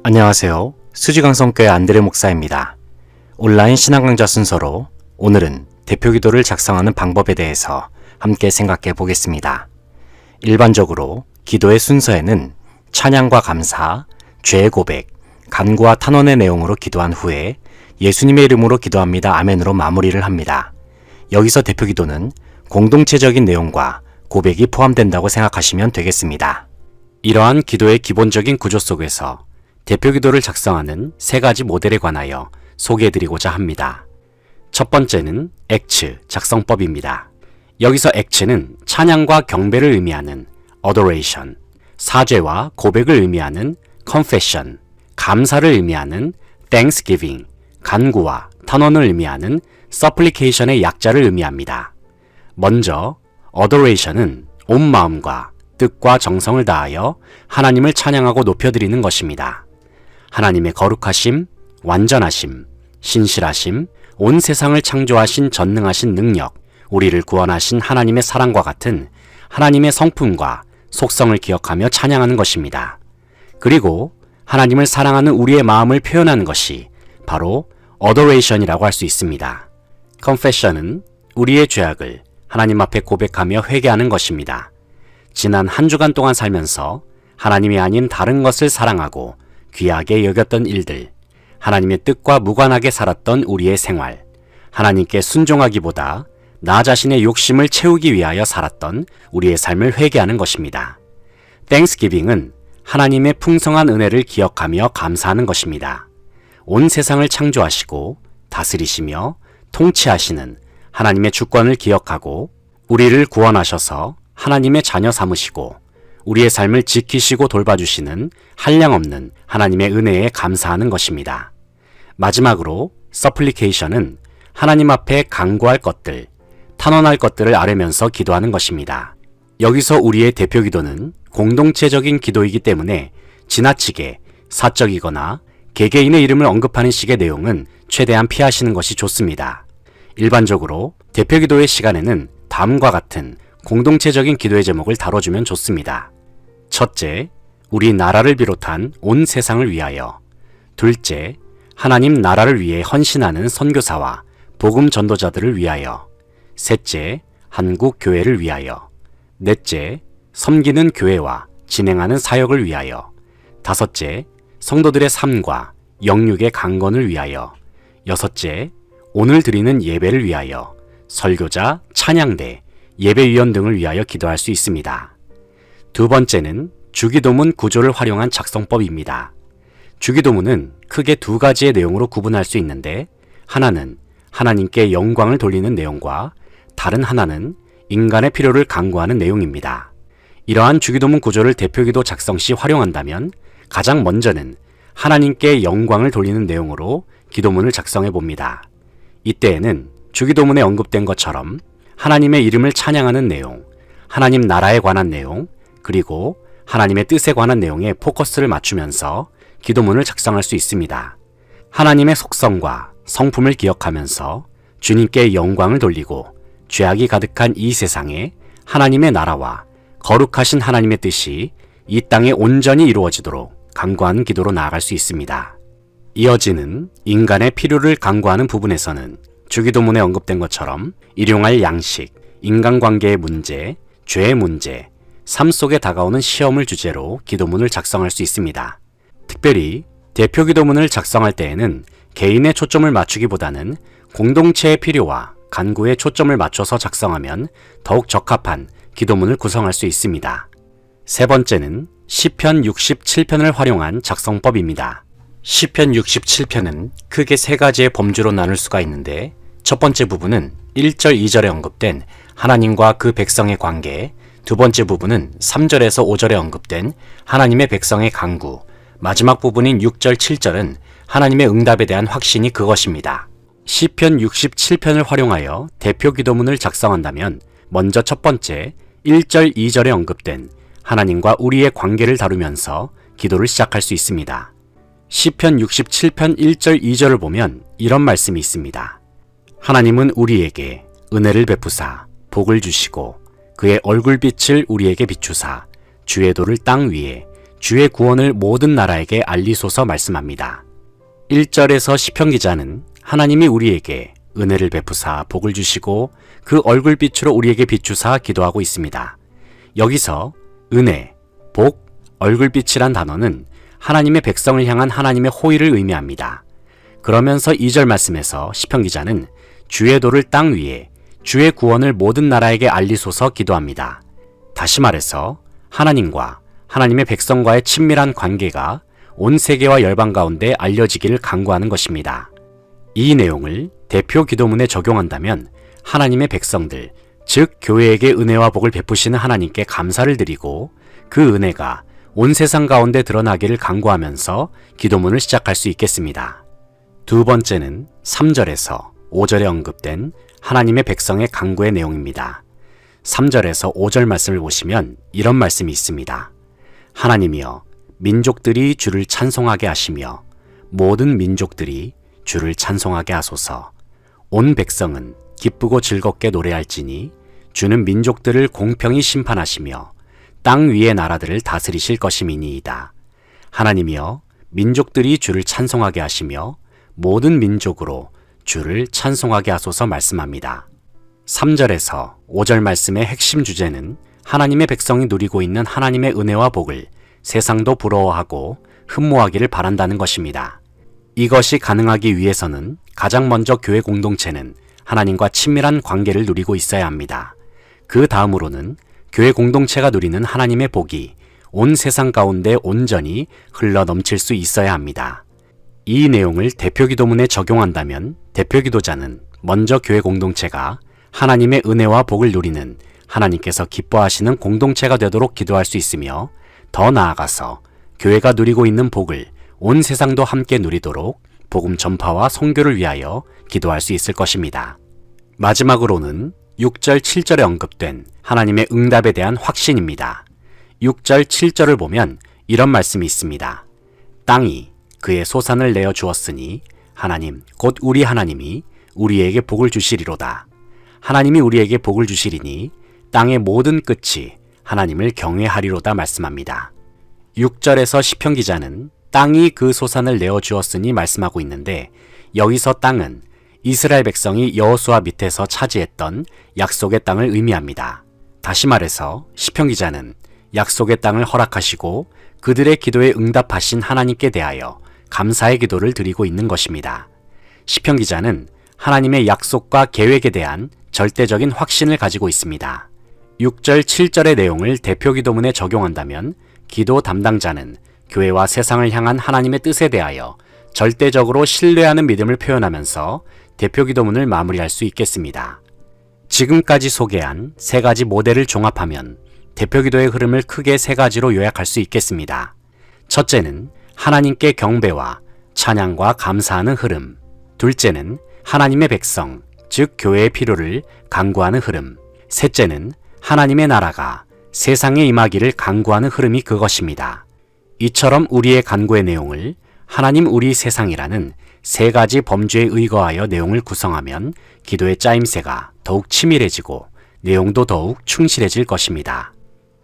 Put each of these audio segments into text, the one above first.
안녕하세요. 수지강성교회 안드레 목사입니다. 온라인 신앙 강좌 순서로 오늘은 대표 기도를 작성하는 방법에 대해서 함께 생각해 보겠습니다. 일반적으로 기도의 순서에는 찬양과 감사, 죄의 고백, 간구와 탄원의 내용으로 기도한 후에 예수님의 이름으로 기도합니다. 아멘으로 마무리를 합니다. 여기서 대표 기도는 공동체적인 내용과 고백이 포함된다고 생각하시면 되겠습니다. 이러한 기도의 기본적인 구조 속에서 대표 기도를 작성하는 세 가지 모델에 관하여 소개해드리고자 합니다. 첫 번째는 액츠 작성법입니다. 여기서 액츠는 찬양과 경배를 의미하는 adoration, 사죄와 고백을 의미하는 confession, 감사를 의미하는 thanksgiving, 간구와 탄원을 의미하는 supplication의 약자를 의미합니다. 먼저 adoration은 온 마음과 뜻과 정성을 다하여 하나님을 찬양하고 높여드리는 것입니다. 하나님의 거룩하심, 완전하심, 신실하심, 온 세상을 창조하신 전능하신 능력, 우리를 구원하신 하나님의 사랑과 같은 하나님의 성품과 속성을 기억하며 찬양하는 것입니다. 그리고 하나님을 사랑하는 우리의 마음을 표현하는 것이 바로 adoration이라고 할 수 있습니다. confession은 우리의 죄악을 하나님 앞에 고백하며 회개하는 것입니다. 지난 한 주간 동안 살면서 하나님이 아닌 다른 것을 사랑하고 귀하게 여겼던 일들, 하나님의 뜻과 무관하게 살았던 우리의 생활, 하나님께 순종하기보다 나 자신의 욕심을 채우기 위하여 살았던 우리의 삶을 회개하는 것입니다. Thanksgiving은 하나님의 풍성한 은혜를 기억하며 감사하는 것입니다. 온 세상을 창조하시고 다스리시며 통치하시는 하나님의 주권을 기억하고 우리를 구원하셔서 하나님의 자녀 삼으시고 우리의 삶을 지키시고 돌봐주시는 한량없는 하나님의 은혜에 감사하는 것입니다. 마지막으로 supplication은 하나님 앞에 간구할 것들, 탄원할 것들을 아뢰면서 기도하는 것입니다. 여기서 우리의 대표 기도는 공동체적인 기도이기 때문에 지나치게 사적이거나 개개인의 이름을 언급하는 식의 내용은 최대한 피하시는 것이 좋습니다. 일반적으로 대표 기도의 시간에는 다음과 같은 공동체적인 기도의 제목을 다뤄주면 좋습니다. 첫째, 우리 나라를 비롯한 온 세상을 위하여. 둘째, 하나님 나라를 위해 헌신하는 선교사와 복음 전도자들을 위하여. 셋째, 한국 교회를 위하여. 넷째, 섬기는 교회와 진행하는 사역을 위하여. 다섯째, 성도들의 삶과 영육의 강건을 위하여. 여섯째, 오늘 드리는 예배를 위하여. 설교자, 찬양대, 예배위원 등을 위하여 기도할 수 있습니다. 두 번째는 주기도문 구조를 활용한 작성법입니다. 주기도문은 크게 두 가지의 내용으로 구분할 수 있는데 하나는 하나님께 영광을 돌리는 내용과 다른 하나는 인간의 필요를 간구하는 내용입니다. 이러한 주기도문 구조를 대표기도 작성 시 활용한다면 가장 먼저는 하나님께 영광을 돌리는 내용으로 기도문을 작성해 봅니다. 이때에는 주기도문에 언급된 것처럼 하나님의 이름을 찬양하는 내용, 하나님 나라에 관한 내용, 그리고 하나님의 뜻에 관한 내용에 포커스를 맞추면서 기도문을 작성할 수 있습니다. 하나님의 속성과 성품을 기억하면서 주님께 영광을 돌리고 죄악이 가득한 이 세상에 하나님의 나라와 거룩하신 하나님의 뜻이 이 땅에 온전히 이루어지도록 간구하는 기도로 나아갈 수 있습니다. 이어지는 인간의 필요를 간구하는 부분에서는 주기도문에 언급된 것처럼 일용할 양식, 인간관계의 문제, 죄의 문제, 삶 속에 다가오는 시험을 주제로 기도문을 작성할 수 있습니다. 특별히 대표 기도문을 작성할 때에는 개인의 초점을 맞추기보다는 공동체의 필요와 간구에 초점을 맞춰서 작성하면 더욱 적합한 기도문을 구성할 수 있습니다. 세 번째는 시편 67편을 활용한 작성법입니다. 시편 67편은 크게 세 가지의 범주로 나눌 수가 있는데 첫 번째 부분은 1절, 2절에 언급된 하나님과 그 백성의 관계, 두 번째 부분은 3절에서 5절에 언급된 하나님의 백성의 간구, 마지막 부분인 6절, 7절은 하나님의 응답에 대한 확신이 그것입니다. 시편 67편을 활용하여 대표 기도문을 작성한다면 먼저 첫 번째 1절, 2절에 언급된 하나님과 우리의 관계를 다루면서 기도를 시작할 수 있습니다. 시편 67편 1절, 2절을 보면 이런 말씀이 있습니다. 하나님은 우리에게 은혜를 베푸사 복을 주시고 그의 얼굴빛을 우리에게 비추사 주의 도를 땅 위에 주의 구원을 모든 나라에게 알리소서 말씀합니다. 1절에서 시편 기자는 하나님이 우리에게 은혜를 베푸사 복을 주시고 그 얼굴빛으로 우리에게 비추사 기도하고 있습니다. 여기서 은혜, 복, 얼굴빛이란 단어는 하나님의 백성을 향한 하나님의 호의를 의미합니다. 그러면서 2절 말씀에서 시편 기자는 주의 도를 땅 위에 주의 구원을 모든 나라에게 알리소서 기도합니다. 다시 말해서 하나님과 하나님의 백성과의 친밀한 관계가 온 세계와 열방 가운데 알려지기를 간구하는 것입니다. 이 내용을 대표 기도문에 적용한다면 하나님의 백성들, 즉 교회에게 은혜와 복을 베푸시는 하나님께 감사를 드리고 그 은혜가 온 세상 가운데 드러나기를 간구하면서 기도문을 시작할 수 있겠습니다. 두 번째는 3절에서 5절에 언급된 하나님의 백성의 간구의 내용입니다. 3절에서 5절 말씀을 보시면 이런 말씀이 있습니다. 하나님이여 민족들이 주를 찬송하게 하시며 모든 민족들이 주를 찬송하게 하소서. 온 백성은 기쁘고 즐겁게 노래할지니 주는 민족들을 공평히 심판하시며 땅 위의 나라들을 다스리실 것임이니이다. 하나님이여 민족들이 주를 찬송하게 하시며 모든 민족으로 주를 찬송하게 하소서 말씀합니다. 3절에서 5절 말씀의 핵심 주제는 하나님의 백성이 누리고 있는 하나님의 은혜와 복을 세상도 부러워하고 흠모하기를 바란다는 것입니다. 이것이 가능하기 위해서는 가장 먼저 교회 공동체는 하나님과 친밀한 관계를 누리고 있어야 합니다. 그 다음으로는 교회 공동체가 누리는 하나님의 복이 온 세상 가운데 온전히 흘러 넘칠 수 있어야 합니다. 이 내용을 대표기도문에 적용한다면 대표기도자는 먼저 교회 공동체가 하나님의 은혜와 복을 누리는 하나님께서 기뻐하시는 공동체가 되도록 기도할 수 있으며 더 나아가서 교회가 누리고 있는 복을 온 세상도 함께 누리도록 복음 전파와 선교를 위하여 기도할 수 있을 것입니다. 마지막으로는 6절, 7절에 언급된 하나님의 응답에 대한 확신입니다. 6절, 7절을 보면 이런 말씀이 있습니다. 땅이 그의 소산을 내어 주었으니 하나님 곧 우리 하나님이 우리에게 복을 주시리로다. 하나님이 우리에게 복을 주시리니 땅의 모든 끝이 하나님을 경외하리로다 말씀합니다. 6절에서 시편 기자는 땅이 그 소산을 내어 주었으니 말씀하고 있는데 여기서 땅은 이스라엘 백성이 여호수아 밑에서 차지했던 약속의 땅을 의미합니다. 다시 말해서 시편 기자는 약속의 땅을 허락하시고 그들의 기도에 응답하신 하나님께 대하여 감사의 기도를 드리고 있는 것입니다. 시편 기자는 하나님의 약속과 계획에 대한 절대적인 확신을 가지고 있습니다. 6절, 7절의 내용을 대표기도문에 적용한다면 기도 담당자는 교회와 세상을 향한 하나님의 뜻에 대하여 절대적으로 신뢰하는 믿음을 표현하면서 대표기도문을 마무리할 수 있겠습니다. 지금까지 소개한 세 가지 모델을 종합하면 대표기도의 흐름을 크게 세 가지로 요약할 수 있겠습니다. 첫째는 하나님께 경배와 찬양과 감사하는 흐름. 둘째는 하나님의 백성, 즉 교회의 필요를 간구하는 흐름. 셋째는 하나님의 나라가 세상에 임하기를 간구하는 흐름이 그것입니다. 이처럼 우리의 간구의 내용을 하나님 우리 세상이라는 세 가지 범주에 의거하여 내용을 구성하면 기도의 짜임새가 더욱 치밀해지고 내용도 더욱 충실해질 것입니다.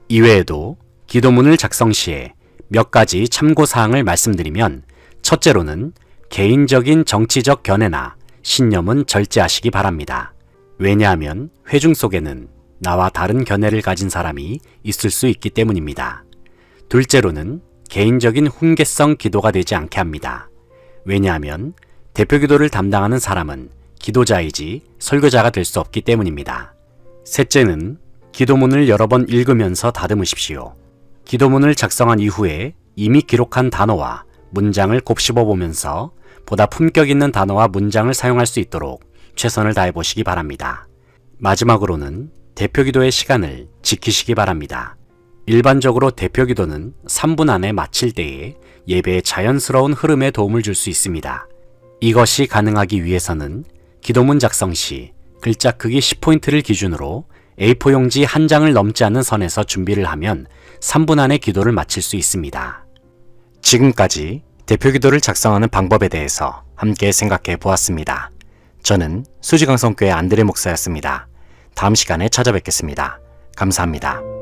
이외에도 기도문을 작성 시에 몇 가지 참고사항을 말씀드리면 첫째로는 개인적인 정치적 견해나 신념은 절제하시기 바랍니다. 왜냐하면 회중 속에는 나와 다른 견해를 가진 사람이 있을 수 있기 때문입니다. 둘째로는 개인적인 훈계성 기도가 되지 않게 합니다. 왜냐하면 대표기도를 담당하는 사람은 기도자이지 설교자가 될 수 없기 때문입니다. 셋째는 기도문을 여러 번 읽으면서 다듬으십시오. 기도문을 작성한 이후에 이미 기록한 단어와 문장을 곱씹어 보면서 보다 품격 있는 단어와 문장을 사용할 수 있도록 최선을 다해 보시기 바랍니다. 마지막으로는 대표기도의 시간을 지키시기 바랍니다. 일반적으로 대표기도는 3분 안에 마칠 때에 예배의 자연스러운 흐름에 도움을 줄 수 있습니다. 이것이 가능하기 위해서는 기도문 작성 시 글자 크기 10포인트를 기준으로 A4 용지 한 장을 넘지 않는 선에서 준비를 하면 3분 안에 기도를 마칠 수 있습니다. 지금까지 대표기도를 작성하는 방법에 대해서 함께 생각해 보았습니다. 저는 수지강성교회 안드레 목사였습니다. 다음 시간에 찾아뵙겠습니다. 감사합니다.